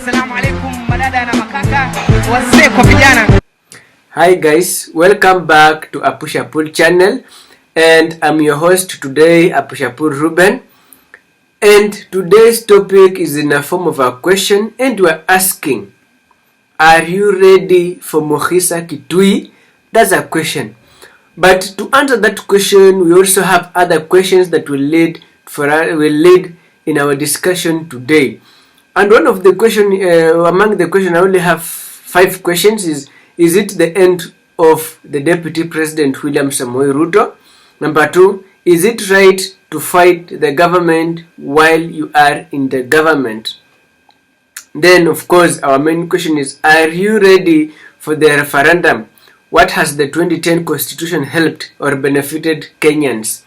Assalamu alaikum madada na makaka, wazee kwa vijana. Hi guys, welcome back to Apushapul channel, and I'm your host today, Apushapul Ruben. And today's topic is in a form of a question, and we're asking, are you ready for Mukhisa Kituyi? That's a question. But to answer that question, we also have other questions that will lead in our discussion today. And one of the question, among the question, I only have 5 questions. Is it the end of the Deputy President William Samoei Ruto? Number 2, is it right to fight the government while you are in the government? Then, of course, our main question is, are you ready for the referendum? What has the 2010 constitution helped or benefited Kenyans?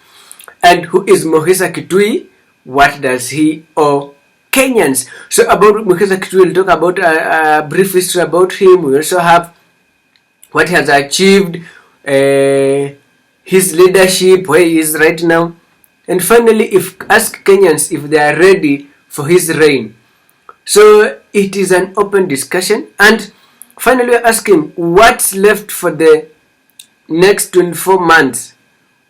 And who is Mukhisa Kituyi? What does he owe Kenyans? So about Mukhisa Kituyi, we'll talk about a brief history about him. We also have what he has achieved, his leadership, where he is right now. And finally, ask Kenyans if they are ready for his reign. So it is an open discussion. And finally, we're asking what's left for the next 24 months,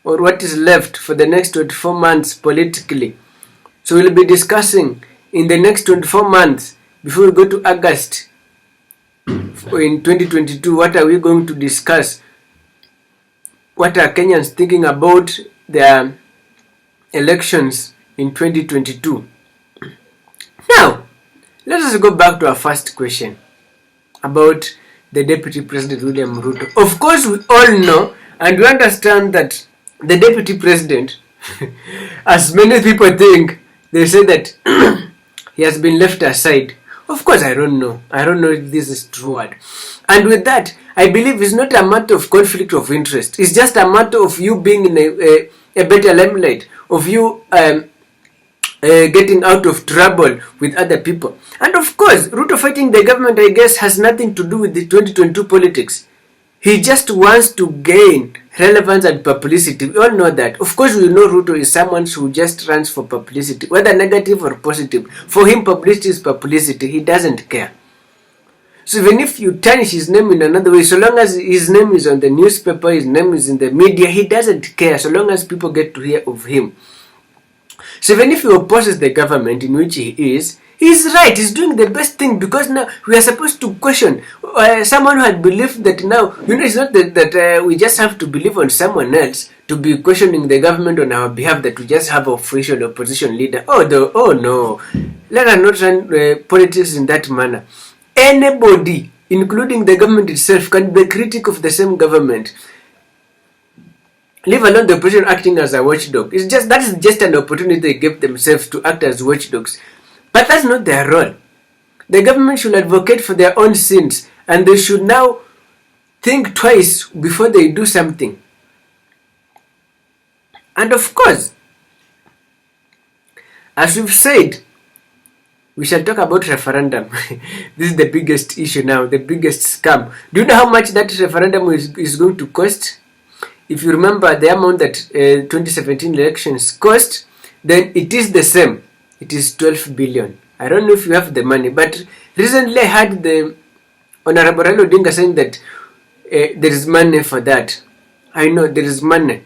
or what is left for the next 24 months politically. So we'll be discussing in the next 24 months, before we go to August in 2022, what are we going to discuss? What are Kenyans thinking about their elections in 2022? Now, let us go back to our first question about the Deputy President William Ruto. Of course, we all know and we understand that the Deputy President, as many people think, they say that he has been left aside. Of course, I don't know if this is true. And with that, I believe it's not a matter of conflict of interest. It's just a matter of you being in a better limelight, of you getting out of trouble with other people. And of course, Ruto fighting the government, I guess, has nothing to do with the 2022 politics. He just wants to gain relevance and publicity. We all know that. Of course, we know Ruto is someone who just runs for publicity, whether negative or positive. For him, publicity is publicity. He doesn't care. So even if you tarnish his name in another way, so long as his name is on the newspaper, his name is in the media, he doesn't care, so long as people get to hear of him. So even if he opposes the government in which he is, he's right, he's doing the best thing, because now we are supposed to question someone who had believed that now, it's not that we just have to believe on someone else to be questioning the government on our behalf, that we just have an official opposition leader. Oh no, let us not run politics in that manner. Anybody, including the government itself, can be critical of the same government, leave alone the opposition acting as a watchdog. That is just an opportunity they gave themselves to act as watchdogs. But that's not their role. The government should advocate for their own sins, and they should now think twice before they do something. And of course, as we've said, we shall talk about referendum. This is the biggest issue now, the biggest scam. Do you know how much that referendum is going to cost? If you remember the amount that 2017 elections cost, then it is the same. It is 12 billion. I don't know if you have the money, but recently I heard the Honorable Raila Odinga saying that there is money for that. I know there is money.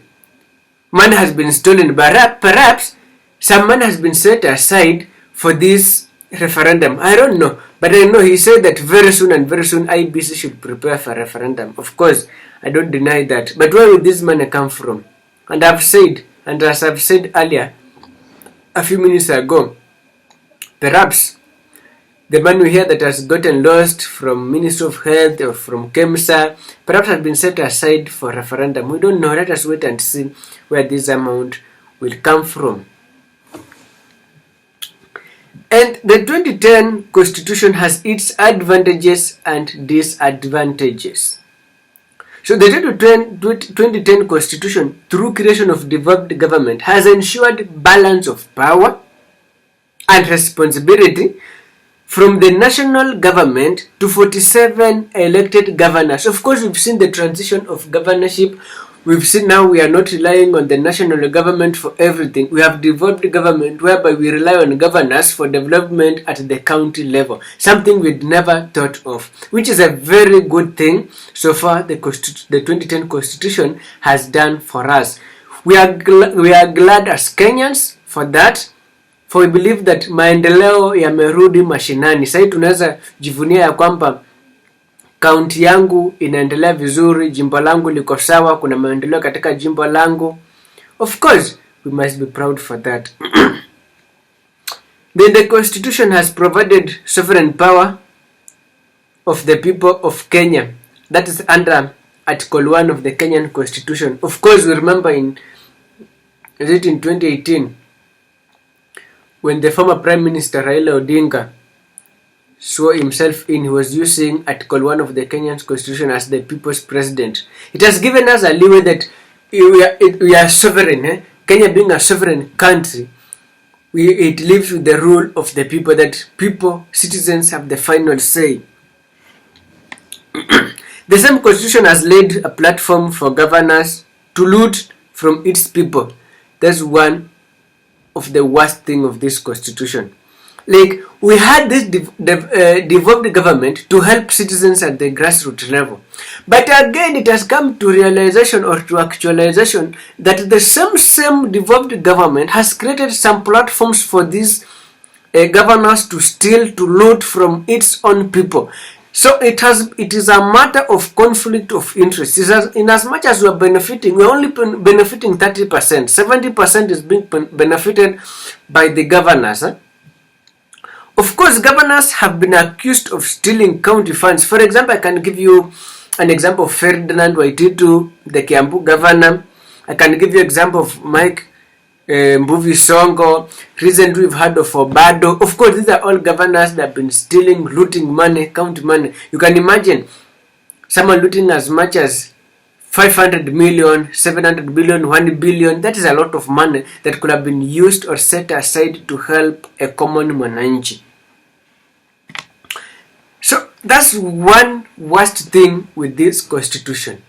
Money has been stolen, but perhaps some money has been set aside for this referendum. I don't know, but I know he said that very soon IBC should prepare for referendum. Of course, I don't deny that. But where will this money come from? And as I've said earlier, a few minutes ago, perhaps the money we hear that has gotten lost from Ministry of Health or from KEMSA, perhaps has been set aside for referendum. We don't know. Let us wait and see where this amount will come from. And the 2010 Constitution has its advantages and disadvantages. So the 2010 Constitution, through creation of devolved government, has ensured balance of power and responsibility from the national government to 47 elected governors. Of course, we've seen the transition of governorship We've seen now we are not relying on the national government for everything. We have devolved government whereby we rely on governors for development at the county level, something we'd never thought of, which is a very good thing so far the 2010 constitution has done for us. We are glad as Kenyans for that, for we believe that maendeleo yamerudi mashinani. Sasa tunaweza jivunia ya kwamba kaunti yangu inaendelea vizuri, jimbo langu liko sawa, kuna maendeleo katika jimbo langu. Of course, we must be proud for that. Then the constitution has provided sovereign power of the people of Kenya. That is under Article 1 of the Kenyan constitution. Of course, we remember in 2018 when the former Prime Minister Raila Odinga swore himself in, he was using Article 1 of the Kenyan constitution as the people's president. It has given us a leeway that we are sovereign. Kenya being a sovereign country, it lives with the rule of the people, that people, citizens, have the final say. The same constitution has laid a platform for governors to loot from its people. That's one of the worst thing of this constitution. Like, we had this devolved government to help citizens at the grassroots level. But again, it has come to realization or to actualization that the same devolved government has created some platforms for these governors to steal, to loot from its own people. So it is a matter of conflict of interest. In as much as we are benefiting, we are only benefiting 30%. 70% is being benefited by the governors. Of course, governors have been accused of stealing county funds. For example, I can give you an example of Ferdinand Waititu, the Kiambu governor. I can give you an example of Mike Mbuvi Songo. Recently, we've heard of Obado. Of course, these are all governors that have been stealing, looting money, county money. You can imagine someone looting as much as 500 million, 700 billion, 1 billion. That is a lot of money that could have been used or set aside to help a common mwananchi. So that's one worst thing with this constitution.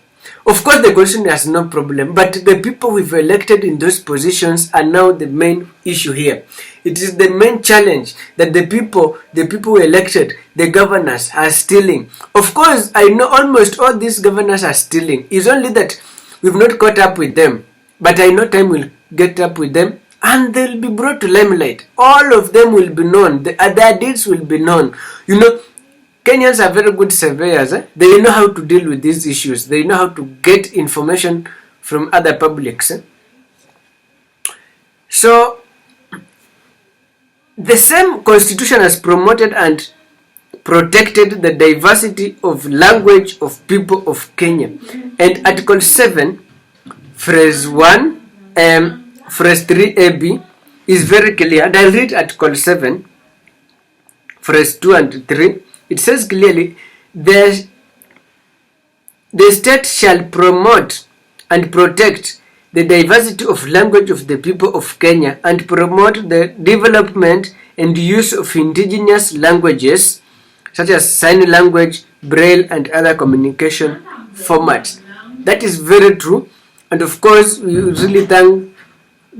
Of course, the constitution has no problem, but the people we've elected in those positions are now the main issue here. It is the main challenge that the people who elected, the governors, are stealing. Of course, I know almost all these governors are stealing. It's only that we've not caught up with them. But I know time will get up with them and they'll be brought to limelight. All of them will be known. Their deeds will be known. You know, Kenyans are very good surveyors. They know how to deal with these issues. They know how to get information from other publics. So, the same constitution has promoted and protected the diversity of language of people of Kenya. And Article 7, phrase 1, phrase 3ab is very clear. And I'll read Article 7, phrase 2 and 3. It says clearly, the state shall promote and protect the diversity of language of the people of Kenya and promote the development and use of indigenous languages such as sign language, braille, and other communication formats. That is very true. And of course, we really thank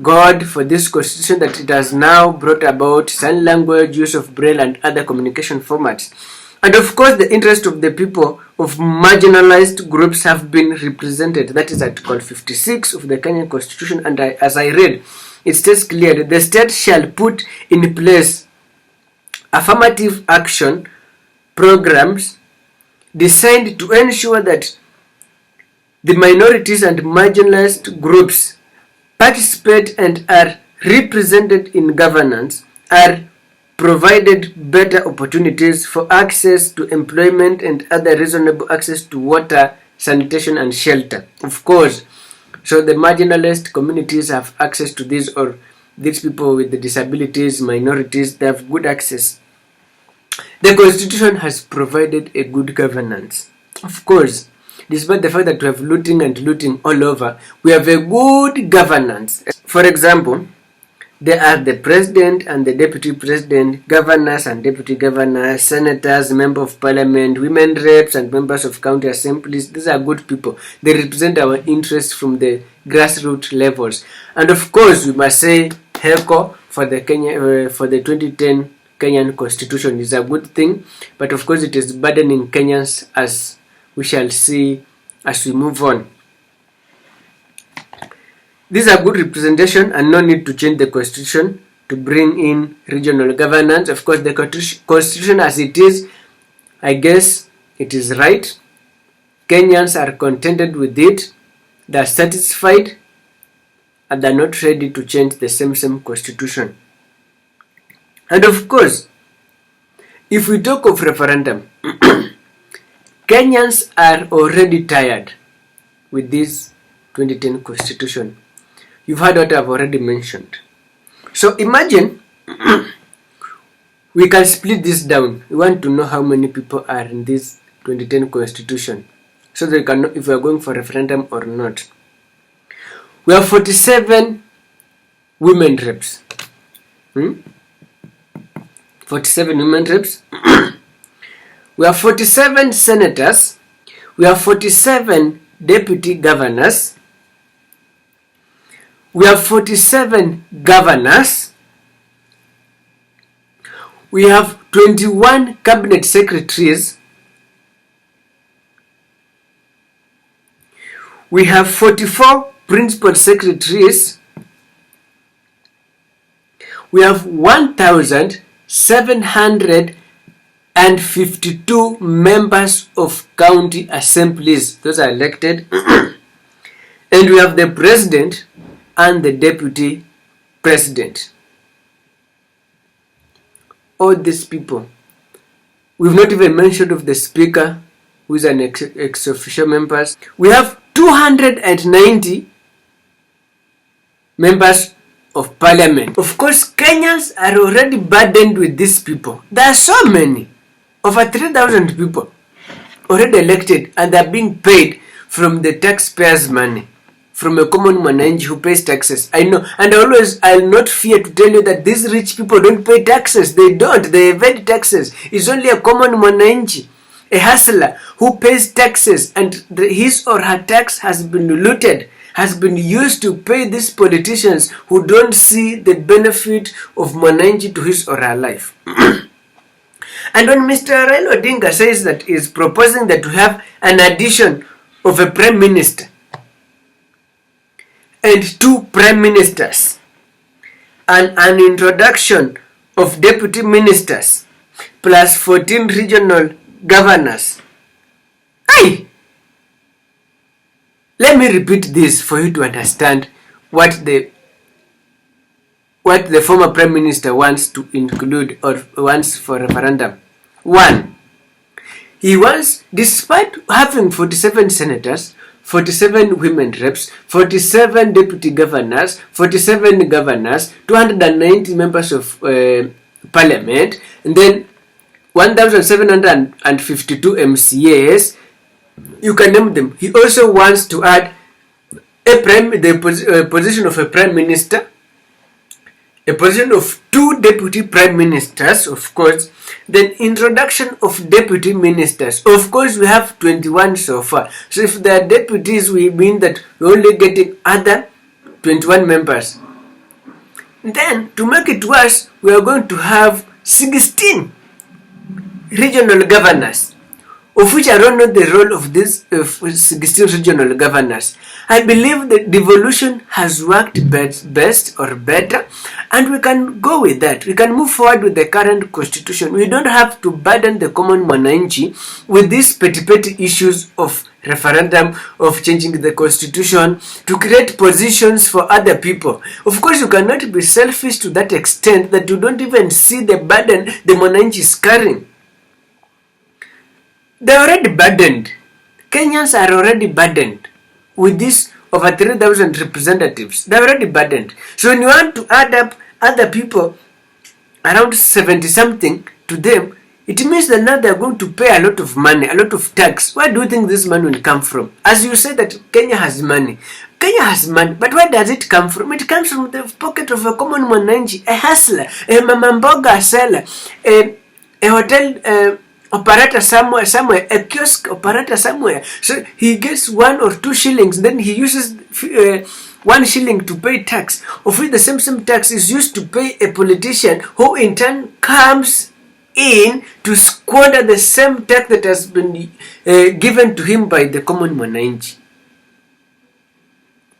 God for this constitution that it has now brought about sign language, use of braille, and other communication formats. And of course, the interest of the people of marginalized groups have been represented. That is Article 56 of the Kenyan Constitution. And as I read, it states clearly, the state shall put in place affirmative action programs designed to ensure that the minorities and marginalized groups participate and are represented in governance, are provided better opportunities for access to employment and other reasonable access to water, sanitation, and shelter. Of course, so the marginalized communities have access to these, or these people with the disabilities, minorities, they have good access. The constitution has provided a good governance. Of course, despite the fact that we have looting all over, we have a good governance. For example, They are the president and the deputy president, governors and deputy governors, senators, members of parliament, women reps and members of county assemblies. These are good people. They represent our interests from the grassroots levels. And of course, we must say heko for the for the 2010 Kenyan constitution is a good thing, but of course it is burdening Kenyans, as we shall see as we move on. These are good representation and no need to change the constitution to bring in regional governance. Of course, the constitution as it is, I guess it is right. Kenyans are contented with it. They are satisfied and they are not ready to change the same constitution. And of course, if we talk of referendum, Kenyans are already tired with this 2010 constitution. You've heard what I've already mentioned. So imagine we can split this down. We want to know how many people are in this 2010 constitution, so they can know if we are going for referendum or not. We have 47 women reps. 47 women reps. We have 47 senators. We have 47 deputy governors. We have 47 governors. We have 21 cabinet secretaries. We have 44 principal secretaries. We have 1,752 members of county assemblies. Those are elected. And we have the president and the deputy president. All these people. We've not even mentioned of the speaker, who is an ex-official member. We have 290 members of parliament. Of course, Kenyans are already burdened with these people. There are so many. Over 3,000 people already elected, and they are being paid from the taxpayers' money. From a common mwananchi who pays taxes. I know, and I'll not fear to tell you that these rich people don't pay taxes. They don't. They evade taxes. It's only a common mwananchi, a hustler, who pays taxes, and his or her tax has been looted, has been used to pay these politicians who don't see the benefit of mwananchi to his or her life. And when Mr. Raila Odinga says that he is proposing that we have an addition of a prime minister, and 2 prime ministers, and an introduction of deputy ministers, plus 14 regional governors. Aye! Let me repeat this for you to understand what the former prime minister wants to include or wants for referendum. 1. He wants, despite having 47 senators, 47 women reps, 47 deputy governors, 47 governors, 290 members of parliament, and then 1,752 MCAs. You can name them. He also wants to add the position of a prime minister, a position of 2 deputy prime ministers, of course, then introduction of deputy ministers. Of course, we have 21 so far. So if they are deputies, we mean that we're only getting other 21 members. Then, to make it worse, we are going to have 16 regional governors, of which I don't know the role of these 16 regional governors. I believe that devolution has worked best or better, and we can go with that. We can move forward with the current constitution. We don't have to burden the common mwananchi with these petty issues of referendum, of changing the constitution, to create positions for other people. Of course, you cannot be selfish to that extent that you don't even see the burden the mwananchi is carrying. They're already burdened. Kenyans are already burdened with this over 3,000 representatives. They're already burdened. So when you want to add up other people, around 70 something to them, it means that now they are going to pay a lot of money, a lot of tax. Where do you think this money will come from? As you say that Kenya has money. Kenya has money, but where does it come from? It comes from the pocket of a common mwananchi, a hustler, a mama mboga seller, a hotel operator somewhere, a kiosk operator somewhere. So he gets 1 or 2 shillings, then he uses 1 shilling to pay tax, of which the same tax is used to pay a politician who in turn comes in to squander the same tax that has been given to him by the common mwananchi.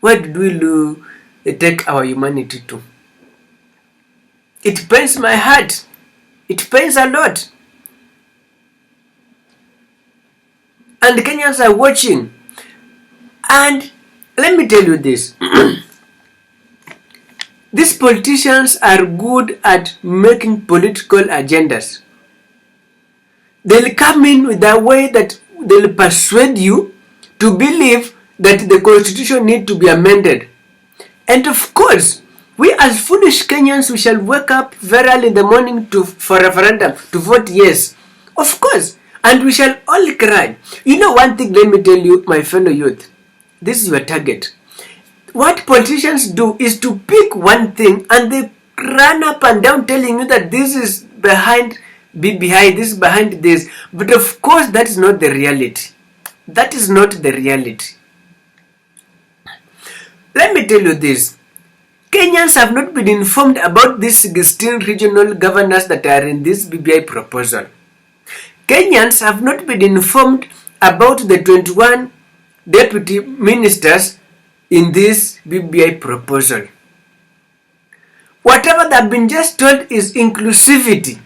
Where did we take our humanity to? It pains my heart. It pains a lot. And Kenyans are watching. And let me tell you this. These politicians are good at making political agendas. They'll come in with a way that they'll persuade you to believe that the constitution need to be amended. And of course, we as foolish Kenyans, we shall wake up very early in the morning for referendum, to vote yes. Of course. And we shall all cry. You know one thing, let me tell you, my fellow youth. This is your target. What politicians do is to pick one thing and they run up and down telling you that this is behind this is behind this. But of course, that is not the reality. That is not the reality. Let me tell you this. Kenyans have not been informed about these 16 regional governors that are in this BBI proposal. Kenyans have not been informed about the 21 deputy ministers in this BBI proposal. Whatever they have been just told is inclusivity.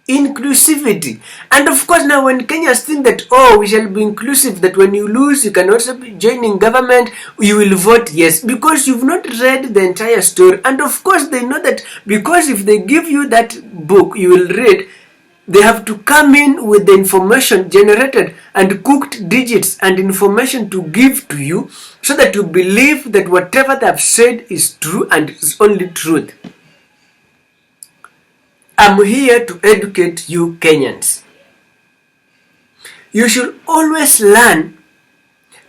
Inclusivity. And of course now when Kenyans think that, oh, we shall be inclusive, that when you lose you can also be joining government, you will vote yes, because you've not read the entire story. And of course they know that because if they give you that book you will read, they have to come in with the information generated and cooked digits and information to give to you so that you believe that whatever they have said is true and is only truth. I'm here to educate you Kenyans. You should always learn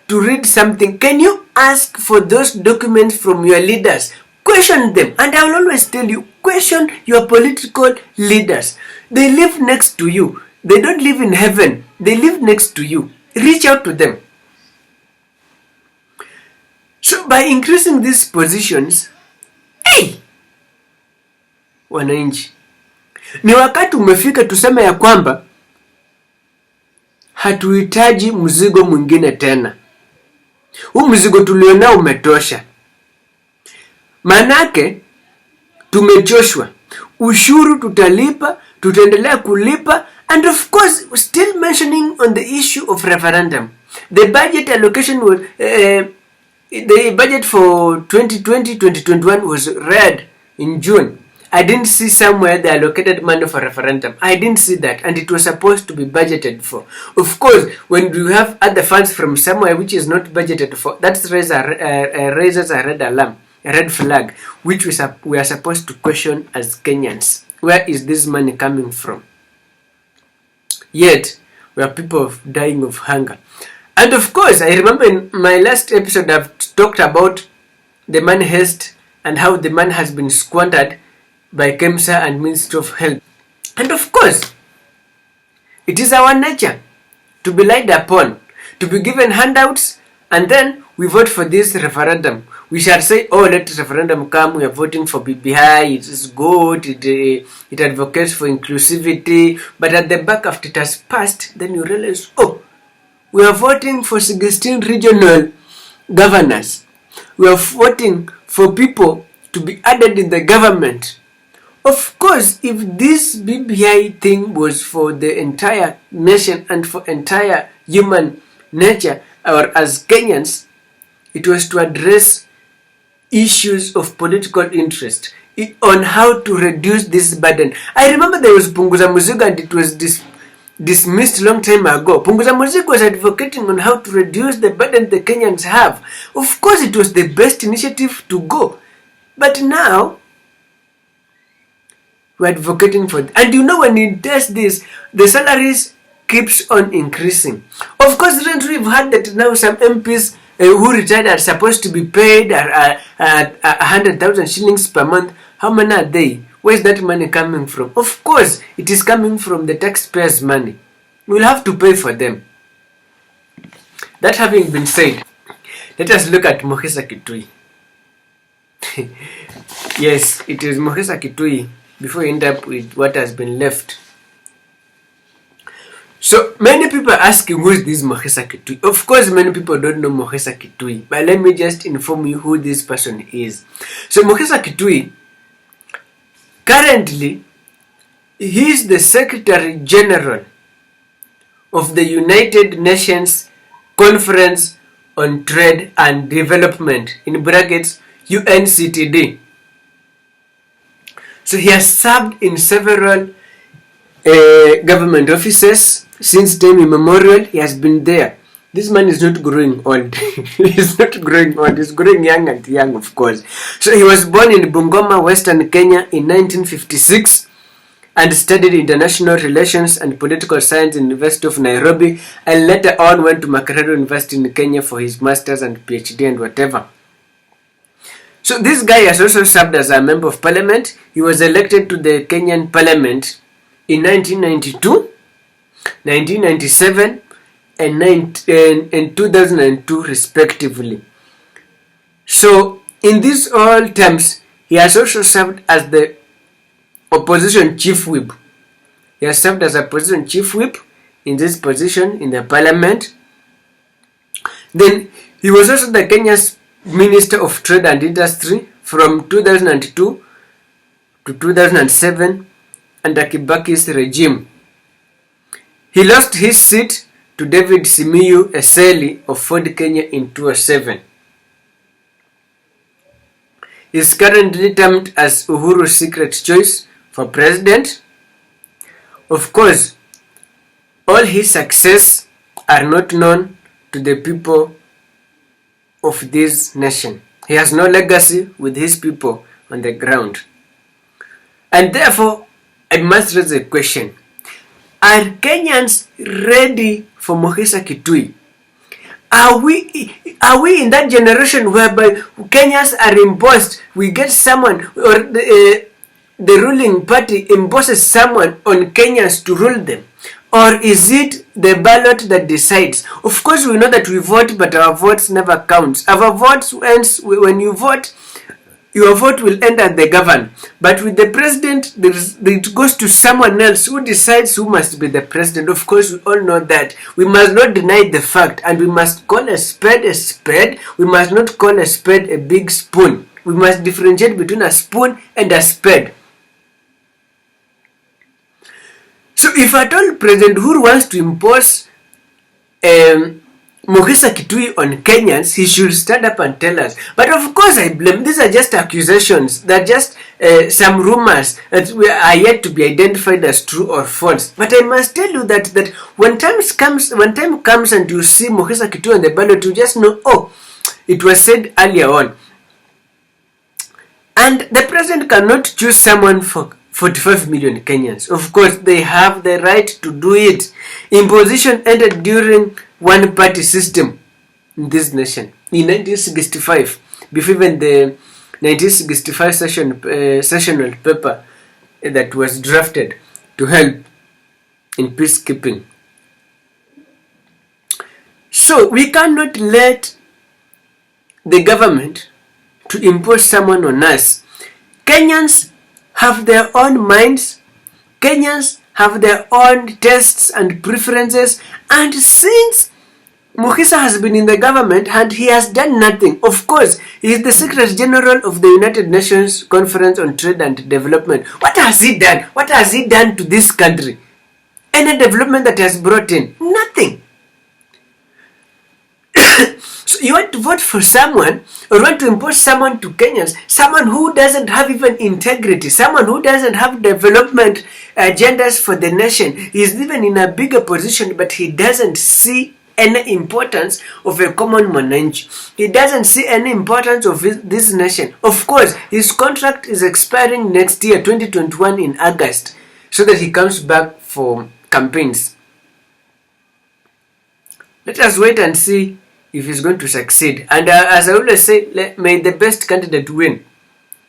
to read something. Can you ask for those documents from your leaders? Question them. And I will always tell you, question your political leaders. They live next to you. They don't live in heaven. They live next to you. Reach out to them. So by increasing these positions, hey, wananchi, ni wakati umefika tuseme ya kwamba hatuhitaji mzigo mwingine tena. Huu mzigo tulionao umetosha. Manake tumechoshwa. Ushuru tutalipa, tutaendelea kulipa, and of course still mentioning on the issue of referendum. The budget allocation was the budget for 2020-2021 was read in June. I didn't see somewhere they allocated money for referendum. I didn't see that, and it was supposed to be budgeted for. Of course, when you have other funds from somewhere which is not budgeted for, that raises a red alarm, a red flag, which we are supposed to question as Kenyans. Where is this money coming from? Yet, we are people dying of hunger. And of course, I remember in my last episode I've talked about the money heist and how the money has been squandered by KEMSA and Ministry of Health. And of course, it is our nature to be lied upon, to be given handouts, and then we vote for this referendum. We shall say, oh, let this referendum come, we are voting for BBI, it is good, it advocates for inclusivity, but at the back after it has passed, then you realize, oh, we are voting for 16 regional governors. We are voting for people to be added in the government. Of course, if this BBI thing was for the entire nation and for entire human nature, or as Kenyans, it was to address issues of political interest on how to reduce this burden. I remember there was Punguza Muzigo and it was dismissed long time ago. Punguza Muzigo was advocating on how to reduce the burden the Kenyans have. Of course, it was the best initiative to go. But now, we're advocating for. And you know, when he does this, the salaries keeps on increasing. Of course, recently we've heard that now some MPs who retired are supposed to be paid 100,000 shillings per month. How many are they? Where's that money coming from? Of course, it is coming from the taxpayers' money. We'll have to pay for them. That having been said, let us look at Mukhisa Kituyi. Yes, it is Mukhisa Kituyi before we end up with what has been left. So many people are asking, who is this Mukhisa Kituyi? Of course, many people don't know Mukhisa Kituyi, but let me just inform you who this person is. So Mukhisa Kituyi, currently, he is the Secretary General of the United Nations Conference on Trade and Development, in brackets UNCTD. So he has served in several government offices since time immemorial. He has been there. This man is not growing old. He's not growing old. He's growing young and young, of course. So he was born in Bungoma, Western Kenya in 1956 and studied international relations and political science in the University of Nairobi, and later on went to Makerere University in Kenya for his master's and PhD and whatever. So this guy has also served as a member of parliament. He was elected to the Kenyan parliament in 1992, 1997 and 2002 respectively. So in these all terms, he has also served as the opposition chief whip. He has served as a opposition chief whip in this position in the parliament. Then he was also the Kenya's Minister of Trade and Industry from 2002 to 2007 under Kibaki's regime. He lost his seat to David Simiyu Eseli of Ford Kenya in 2007. He is currently termed as Uhuru's secret choice for president. Of course, all his success are not known to the people of this nation. He has no legacy with his people on the ground. And therefore, I must raise a question. Are Kenyans ready for Mukhisa Kituyi? Are we in that generation whereby Kenyans are imposed? We get someone, or the ruling party imposes someone on Kenyans to rule them? Or is it the ballot that decides? Of course, we know that we vote, but our votes never count. Our votes ends when you vote. Your vote will end at the governor. But with the president, it goes to someone else who decides who must be the president. Of course, we all know that. We must not deny the fact, and we must call a spade a spade. We must not call a spade a big spoon. We must differentiate between a spoon and a spade. So if at all President Uhuru wants to impose Mukhisa Kituyi on Kenyans, he should stand up and tell us. But of course I blame, these are just accusations. They're just some rumors that are yet to be identified as true or false. But I must tell you that when time comes and you see Mukhisa Kituyi on the ballot, you just know, oh, it was said earlier on. And the president cannot choose someone for 45 million Kenyans. Of course, they have the right to do it. Imposition ended during one-party system in this nation in 1965, before even the 1965 sessional paper that was drafted to help in peacekeeping. So we cannot let the government to impose someone on us. Kenyans have their own minds. Kenyans have their own tastes and preferences, and since Mukhisa has been in the government and he has done nothing. Of course, he is the Secretary General of the United Nations Conference on Trade and Development. What has he done? What has he done to this country? Any development that has brought in? Nothing. So you want to vote for someone, or want to impose someone to Kenyans, someone who doesn't have even integrity, someone who doesn't have development agendas for the nation. He is even in a bigger position, but he doesn't see any importance of a common mwananchi. He doesn't see any importance of this nation. Of course, his contract is expiring next year, 2021 in August, so that he comes back for campaigns. Let us wait and see if he's going to succeed. And as I always say, may the best candidate win.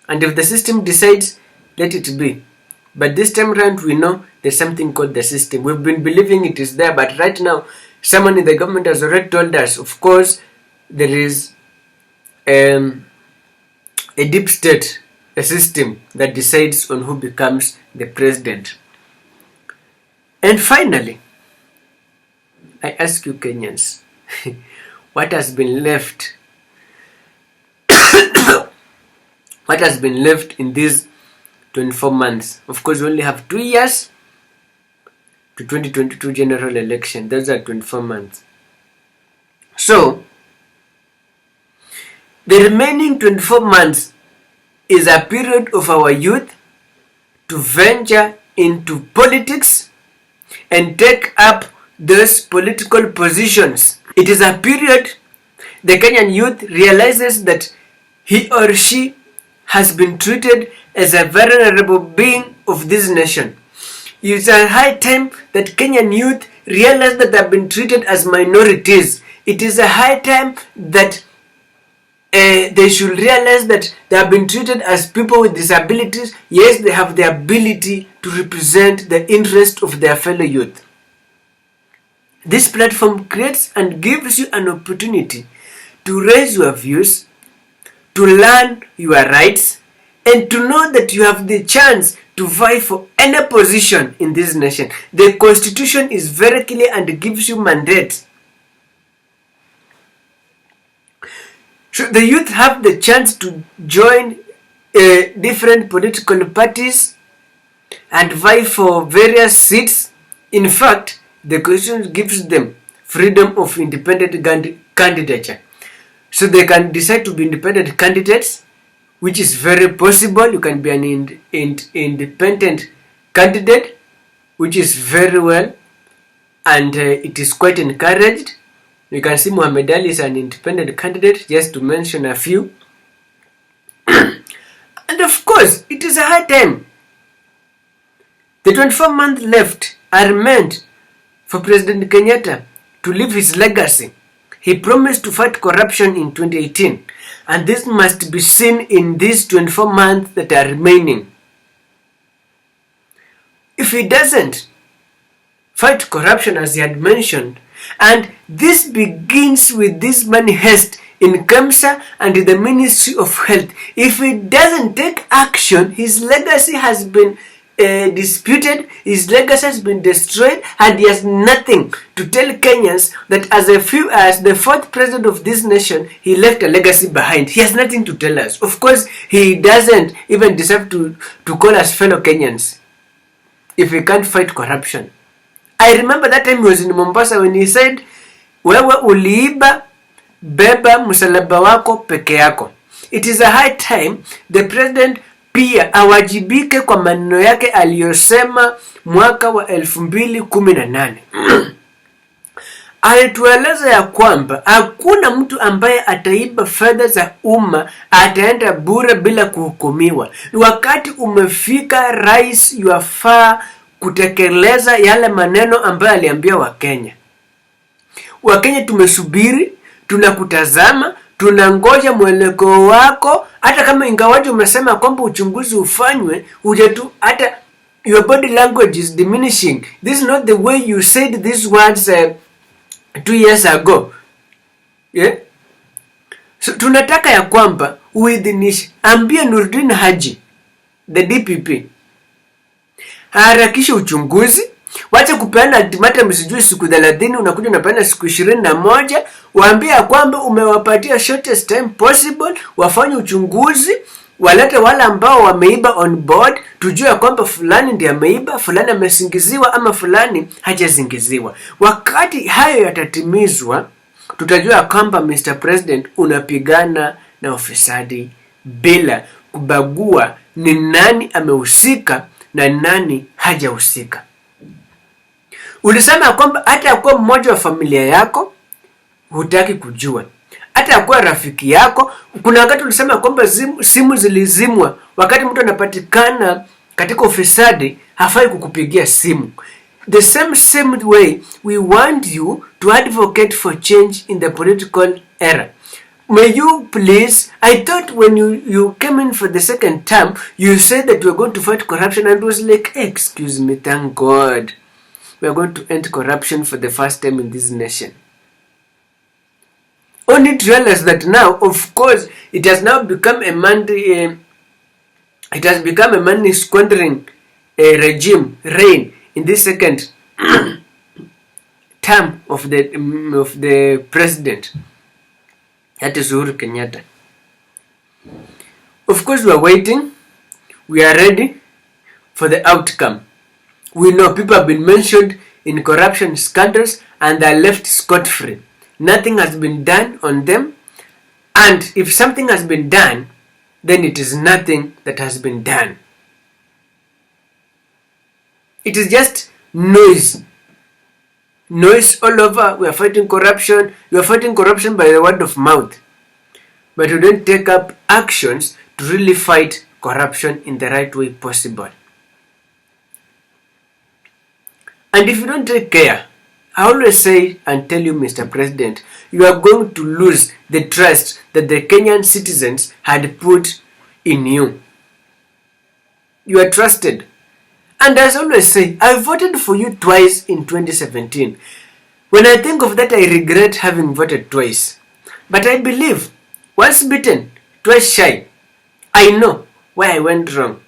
And if the system decides, let it be. But this time around, we know there's something called the system. We've been believing it is there, but right now, someone in the government has already told us, of course, there is a deep state, a system that decides on who becomes the president. And finally, I ask you Kenyans, what has been left? What has been left in these 24 months? Of course, we only have 2 years to 2022 general election. Those are 24 months. So, the remaining 24 months is a period of our youth to venture into politics and take up those political positions. It is a period the Kenyan youth realizes that he or she has been treated as a vulnerable being of this nation. It is a high time that Kenyan youth realize that they have been treated as minorities. It is a high time that they should realize that they have been treated as people with disabilities. Yes, they have the ability to represent the interest of their fellow youth. This platform creates and gives you an opportunity to raise your views, to learn your rights, and to know that you have the chance to vie for any position in this nation. The constitution is very clear and gives you mandate. So the youth have the chance to join different political parties and vie for various seats. In fact, the constitution gives them freedom of independent candidature. So they can decide to be independent candidates, which is very possible. You can be an independent candidate, which is very well, and it is quite encouraged. You can see Muhammad Ali is an independent candidate, just to mention a few. And of course, it is a high time. The 24 months left are meant for President Kenyatta to leave his legacy. He promised to fight corruption in 2018, and this must be seen in these 24 months that are remaining. If he doesn't fight corruption as he had mentioned, and this begins with this money heist in KEMSA and in the Ministry of Health, if he doesn't take action, his legacy has been disputed, his legacy has been destroyed, and he has nothing to tell Kenyans that as the fourth president of this nation, he left a legacy behind. He has nothing to tell us. Of course, he doesn't even deserve to call us fellow Kenyans if he can't fight corruption. I remember that time he was in Mombasa when he said, wewe uliiba, beba msalaba wako peke yako. It is a high time the president pia awajibike kwa maneno yake aliyosema mwaka wa 2018. Alitueleza ya kwamba hakuna mtu ambaye ataiba fedha za umma ataenda bure bila kuhukumiwa. Wakati umefika, rais yafaa kutekeleza yale maneno ambayo aliambia Wakenya. Wakenya tumesubiri, tunakutazama, tunangoja mwelekeo wako. Hata kama ingawaje umesema kwamba uchunguzi ufanywe, hata your body language is diminishing. This is not the way you said these words 2 years ago. Yeah? So tunataka ya kwamba uidhinishe. Ambia Nurdin Haji, the DPP, harakisha uchunguzi. Wacha kupeana ultimatum sijui siku 30, unakuja unapeana siku 21. Waambie kwamba umewapatia shortest time possible, wafanye uchunguzi, walete wale ambao wameiba on board, tujue kwamba fulani ndiye ameiba, fulani amesingiziwa ama fulani hajasingiziwa. Wakati hayo yatatimizwa, tutajua kwamba Mr. President unapigana na ufisadi bila kubagua ni nani amehusika na nani hajahusika. Ulisema kwamba hata akuwa mmoja wa familia yako hutaki kujua, hata akuwa rafiki yako. Kuna wakati ulisema kwamba simu zilizimwa wakati mtu anapatikana katika ufisadi, hafai kukupigia simu. The same way we want you to advocate for change in the political era. May you please, I thought when you came in for the second term, you said that you were going to fight corruption, and was like, excuse me, thank God, we are going to end corruption for the first time in this nation. Only to realize that now, of course, it has now become a money squandering regime reign in this second term of the president, that is Uhuru Kenyatta. Of course, we are waiting. We are ready for the outcome. We know people have been mentioned in corruption scandals and they are left scot-free. Nothing has been done on them, and if something has been done, then it is nothing that has been done. It is just noise all over. We are fighting corruption. We are fighting corruption by the word of mouth, but we don't take up actions to really fight corruption in the right way possible. And if you don't take care, I always say and tell you, Mr. President, you are going to lose the trust that the Kenyan citizens had put in you. You are trusted. And as I always say, I voted for you twice in 2017. When I think of that, I regret having voted twice. But I believe, once bitten, twice shy. I know where I went wrong.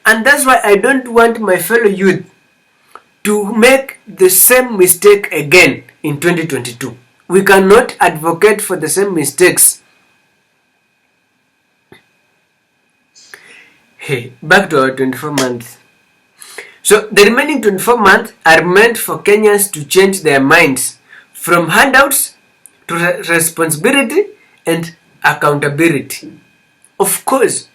And that's why I don't want my fellow youth to make the same mistake again in 2022. We cannot advocate for the same mistakes. Hey, back to our 24 months. So the remaining 24 months are meant for Kenyans to change their minds from handouts to responsibility and accountability. Of course,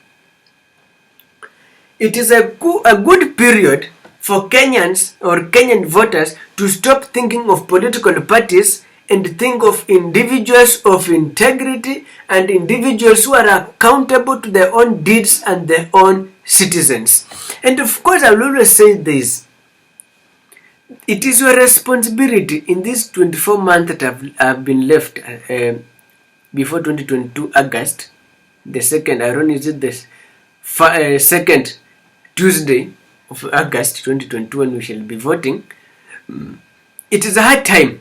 it is a good period for Kenyans or Kenyan voters to stop thinking of political parties and think of individuals of integrity and individuals who are accountable to their own deeds and their own citizens. And of course, I will always say this. It is your responsibility in this 24 months that have been left before 2022 August, the second, I don't know, is it this second Tuesday of August 2022 when we shall be voting. It is a hard time.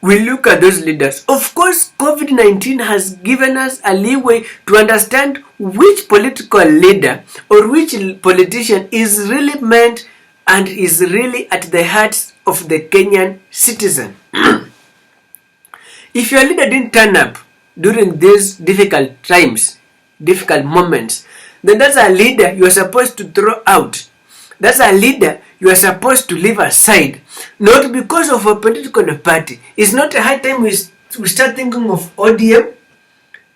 We look at those leaders. Of course, COVID-19 has given us a leeway to understand which political leader or which politician is really meant and is really at the heart of the Kenyan citizen. If your leader didn't turn up during these difficult times, difficult moments, then that's a leader you are supposed to throw out. That's a leader you are supposed to leave aside, not because of a political party. It's not a high time we start thinking of ODM.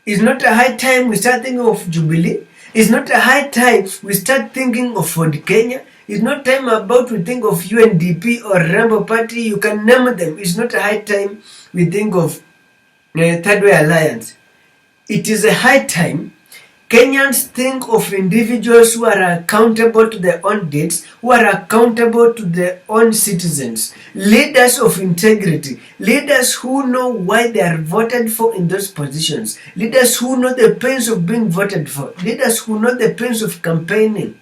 It's not a high time we start thinking of Jubilee. It's not a high time we start thinking of Ford Kenya. It's not time about we think of UNDP or Rainbow Party. You can name them. It's not a high time we think of Third Way Alliance. It is a high time Kenyans think of individuals who are accountable to their own deeds, who are accountable to their own citizens, leaders of integrity, leaders who know why they are voted for in those positions, leaders who know the pains of being voted for, leaders who know the pains of campaigning.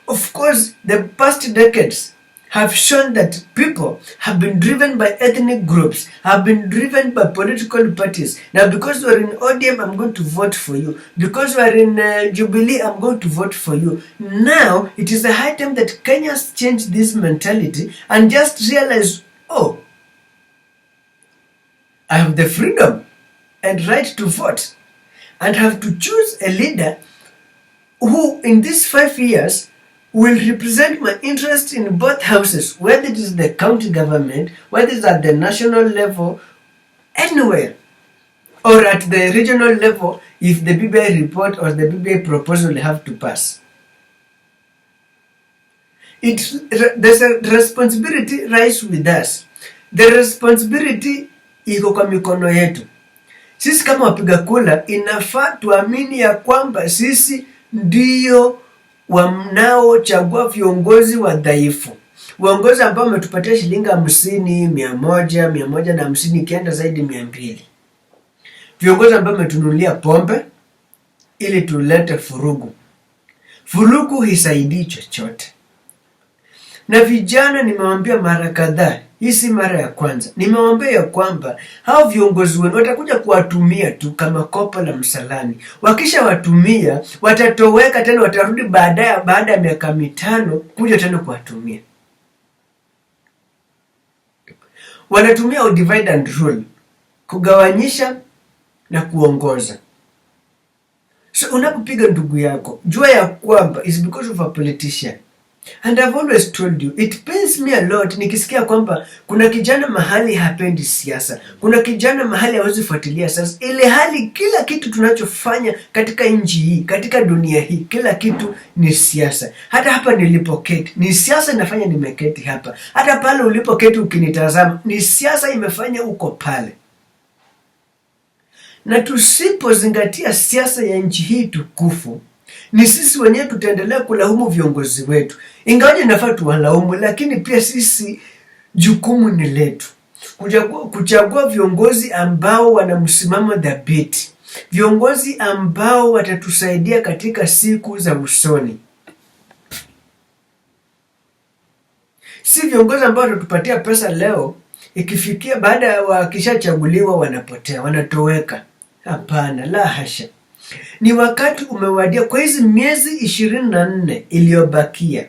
Of course, the past decades have shown that people have been driven by ethnic groups, have been driven by political parties. Now, because you are in ODM, I'm going to vote for you. Because you are in Jubilee, I'm going to vote for you. Now, it is a high time that Kenyans change this mentality and just realize, oh, I have the freedom and right to vote and have to choose a leader who, in these 5 years, will represent my interest in both houses, whether it is the county government, whether it is at the national level, anywhere, or at the regional level if the BBI report or the BBI proposal have to pass. There's a responsibility lies with us. The responsibility iko kwa mikono yetu. Sisi kama wapiga kura inafaa tuamini ya kwamba sisi ndio wanaochagua viongozi wadhaifu. Viongozi ambao wametupatia shilingi 50, 100, 150 ikienda zaidi 200. Viongozi ambao wametununulia pombe ili tulete furugu. Furugu hisaidii chochote. Na vijana nimewaambia mara kadhaa, hii si mara ya kwanza. Nimewaambia ya kwamba hao viongozi wenu watakuja kuwatumia tu kama kopo la msalani. Wakisha watumia, watatoweka tena, watarudi baada ya miaka 5 kuja tena kuwatumia. Wanatumia divide and rule, kugawanyisha na kuongoza. So unapopiga ndugu yako, jua ya kwamba is because of a politician. And I've always told you, it pains me a lot nikisikia kwamba kuna kijana mahali hapendi siasa. Kuna kijana mahali hawezi fuatilia siasa. Ile hali kila kitu tunachofanya katika nchi hii, katika dunia hii, kila kitu ni siasa. Hata hapa nilipoketi, ni siasa inafanya nimeketi hapa. Hata pale ulipoketi ukinitazama, ni siasa imefanya uko pale. Na tusipozingatia siasa ya nchi hii tukufu, ni sisi wenyewe tutaendelea kulaumu viongozi wetu. Ingawaje nafaa tuwalaumu, lakini pia sisi jukumu ni letu. Kuchagua viongozi ambao wana msimamo dhabiti. Viongozi ambao watatusaidia katika siku za usoni. Si viongozi ambao watatupatia pesa leo, ikifikia baada ya wakishachaguliwa wanapotea, wanatoweka. Hapana, la hasha. Ni wakati umewadia kwa hizi miezi 24 iliyobakia.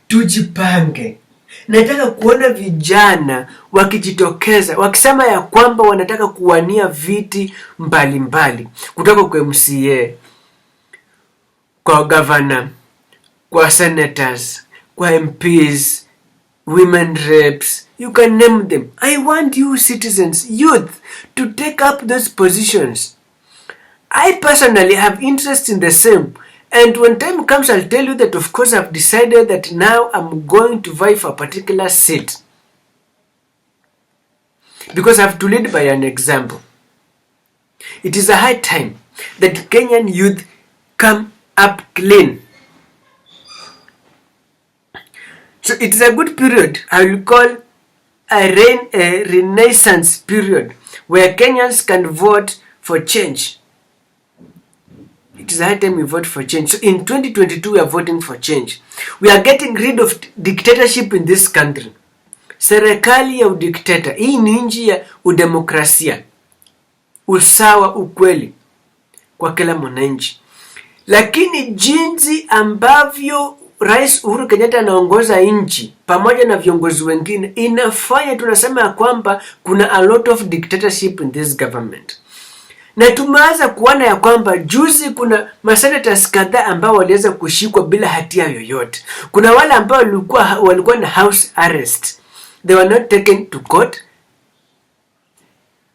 Tujipange. Nataka kuona vijana wakijitokeza, wakisema ya kwamba wanataka kuwania viti mbalimbali. Kutoka kwa MCA, kwa governor, kwa senators, kwa MPs, women reps, you can name them. I want you citizens, youth, to take up those positions. I personally have interest in the same, and when time comes I'll tell you that of course I've decided that now I'm going to vie for a particular seat, because I have to lead by an example. It is a high time that Kenyan youth come up clean. So it is a good period, I will call a renaissance period, where Kenyans can vote for change. It is a high time we vote for change. So in 2022 we are voting for change. We are getting rid of dictatorship in this country. Serikali ya udikteta. Hii ni nchi ya udemokrasia. Usawa, ukweli kwa kila mwananchi. Lakini jinsi ambavyo Rais Uhuru Kenyatta anaongoza nchi pamoja na viongozi wengine inafanya tunasema ya kwamba kuna a lot of dictatorship in this government. Na tumeanza kuona ya kwamba juzi kuna masenators kadhaa ambao waliweza kushikwa bila hatia yoyote. Kuna wale ambao walikuwa na house arrest. They were not taken to court.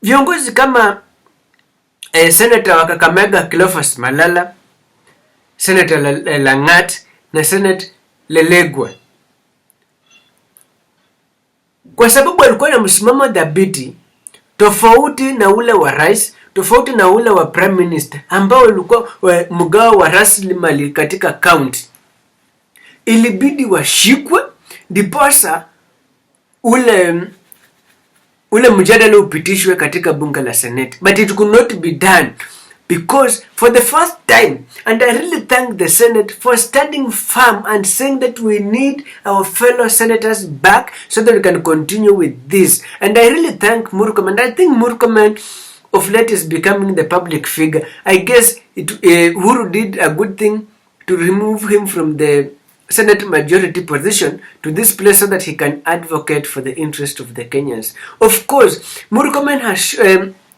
Viongozi kama Senator wa Kakamega Cleophas Malala, Senator Langat na Senator Lelegwa, kwa sababu walikuwa na msimamo dhabiti tofauti na ule wa rais, tofauti na ule wa prime minister ambao ulikuwa mgao wa rasilimali katika county, ilibidi washikwe ndiposa ule mjadala upitishwe katika bunge la Senate. But it could not be done because for the first time, and I really thank the Senate for standing firm and saying that we need our fellow senators back so that we can continue with this. And I really thank Murkomen. I think Murkomen of late is becoming the public figure. I guess Uhuru did a good thing to remove him from the Senate majority position to this place so that he can advocate for the interest of the Kenyans. Of course, Murkomen has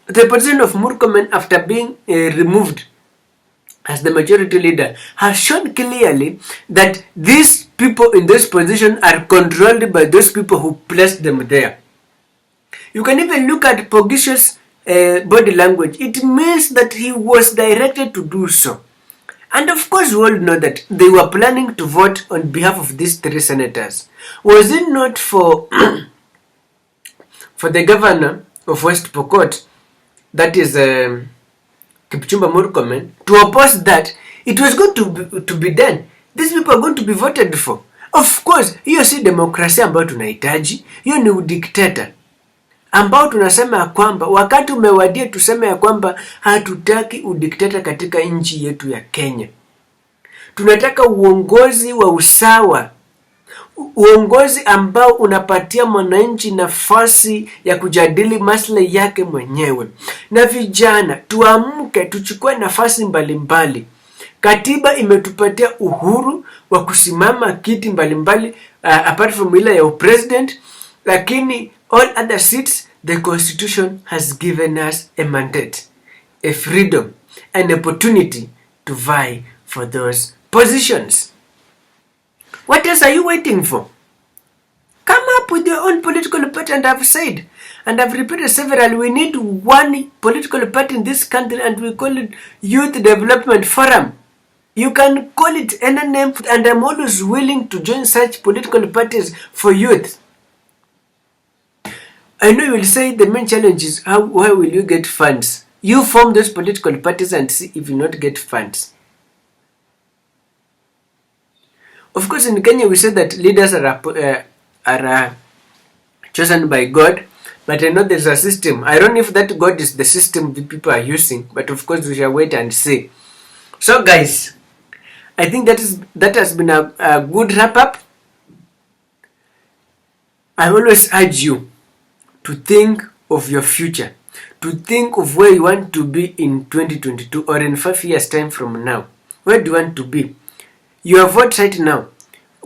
the position of Murkomen after being removed as the majority leader has shown clearly that these people in this position are controlled by those people who placed them there. You can even look at Pogish's body language. It means that he was directed to do so. And of course, we all know that they were planning to vote on behalf of these 3 senators. Was it not for for the governor of West Pokot, that is Kipchumba Murkomen, to oppose that? It was going to be done. These people are going to be voted for. Of course, hiyo si demokrasia ambayo tunahitaji. Hiyo ni udikteta ambao tunasema ya kwamba wakati umewadia tuseme ya kwamba hatutaki udikteta katika nchi yetu ya Kenya. Tunataka uongozi wa usawa. Uongozi ambao unapatia mwananchi nafasi ya kujadili maslahi yake mwenyewe. Na vijana tuamke, tuchukue nafasi mbalimbali. Katiba imetupatia uhuru wa kusimama kiti mbalimbali apart from ile ya president, lakini all other seats the constitution has given us a mandate, a freedom, an opportunity to vie for those positions. What else are you waiting for? Come up with your own political party. And I've said, and I've repeated several, we need one political party in this country, and we call it Youth Development Forum. You can call it any name, and I'm always willing to join such political parties for youth. I know you will say the main challenge is where will you get funds? You form those political parties and see if you not get funds. Of course, in Kenya we say that leaders are chosen by God, but I know there's a system. I don't know if that God is the system that people are using, but of course we shall wait and see. So guys, I think that has been a good wrap up. I always urge you to think of your future, to think of where you want to be in 2022 or in 5 years time from now. Where do you want to be? Your vote right now.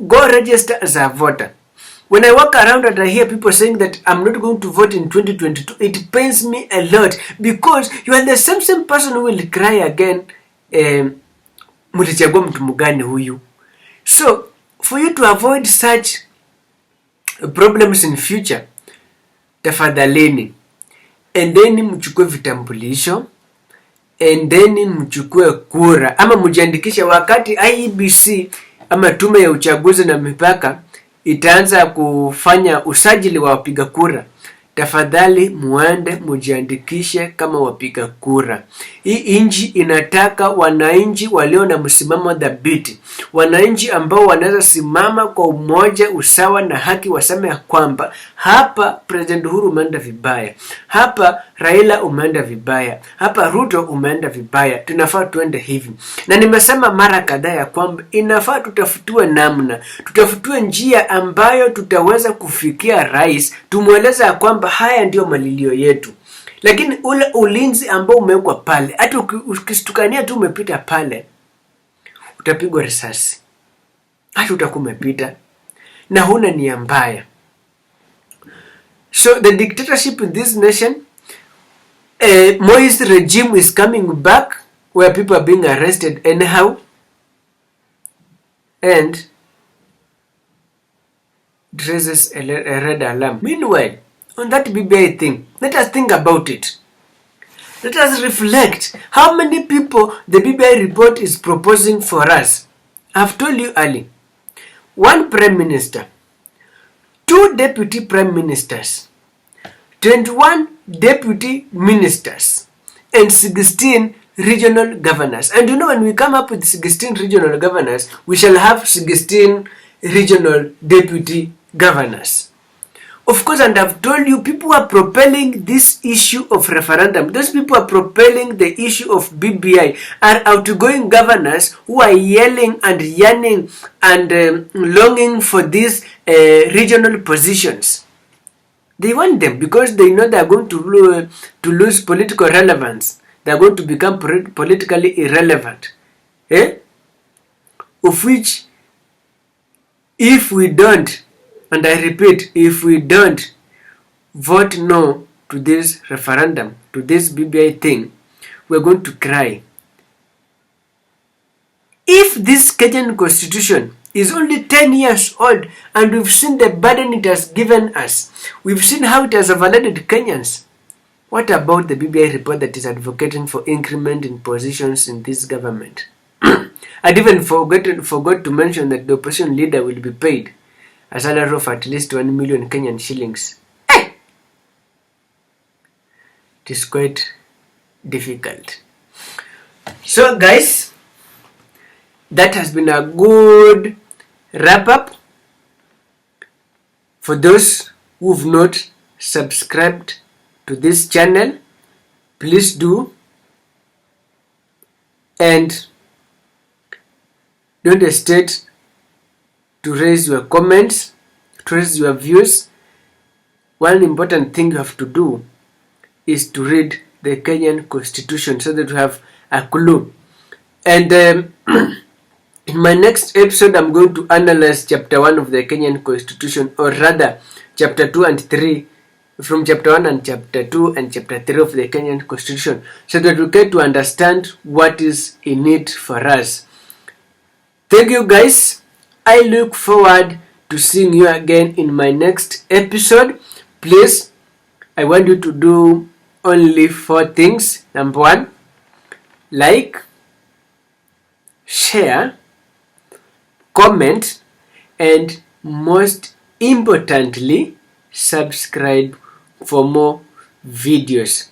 Go register as a voter. When I walk around and I hear people saying that I'm not going to vote in 2022, it pains me a lot, because you are the same person who will cry again, mulichagua mtu mgani huyu. So, for you to avoid such problems in future, tafadhalini, endeni mchukue vitambulisho, endeni mchukue kura, ama mjiandikishe wakati IEBC ama tume ya uchaguzi na mipaka itaanza kufanya usajili wa wapiga kura. Tafadhali muende mujiandikishe kama wapiga kura. Hii nchi inataka wananchi walio na msimamo dhabiti. Wananchi ambao wanaweza simama kwa umoja, usawa na haki, waseme kwamba hapa President Uhuru umeenda vibaya, hapa Raila umeenda vibaya, hapa Ruto umeenda vibaya, tunafaa tuende hivi. Na nimesema mara kadhaa ya kwamba inafaa tutafutue namna, tutafutue njia ambayo tutaweza kufikia rais, tumueleza ya kwamba haya ndio malilio yetu. Lakini ule ulinzi ambao umewekwa pale, hata ukistukania tu umepita pale, utapigwa risasi. Hata utakuwa umepita na huna nia mbaya. So the dictatorship in this nation, Moi's regime is coming back, where people are being arrested anyhow, and it raises a red alarm. Meanwhile, on that BBI thing, let us think about it. Let us reflect how many people the BBI report is proposing for us. I've told you earlier, 1 prime minister, 2 deputy prime ministers, 21 deputy ministers, and 16 regional governors. And you know, when we come up with 16 regional governors, we shall have 16 regional deputy governors. Of course, and I've told you, people are propelling this issue of referendum. Those people are propelling the issue of BBI are outgoing governors who are yelling and yearning and longing for these regional positions. They want them because they know they are going to lose political relevance. They are going to become politically irrelevant. Of which, if we don't, and I repeat, if we don't vote no to this referendum, to this BBI thing, we're going to cry. If this Kenyan constitution is only 10 years old and we've seen the burden it has given us, we've seen how it has overloaded Kenyans, what about the BBI report that is advocating for increment in positions in this government? I'd even forgot to mention that the opposition leader will be paid a salary of at least 1 million Kenyan shillings. It is quite difficult. So guys, that has been a good wrap up. For those who've not subscribed to this channel, please do, and don't hesitate to raise your comments, to raise your views. One important thing you have to do is to read the Kenyan Constitution so that you have a clue. And in my next episode, I'm going to analyze chapter 1 of the Kenyan Constitution, or rather chapter 2 and 3, from chapter 1 and chapter 2 and chapter 3 of the Kenyan Constitution, so that we get to understand what is in it for us. Thank you guys. I look forward to seeing you again in my next episode. Please, I want you to do only 4 things. Number 1, like, share, comment, and most importantly, subscribe for more videos.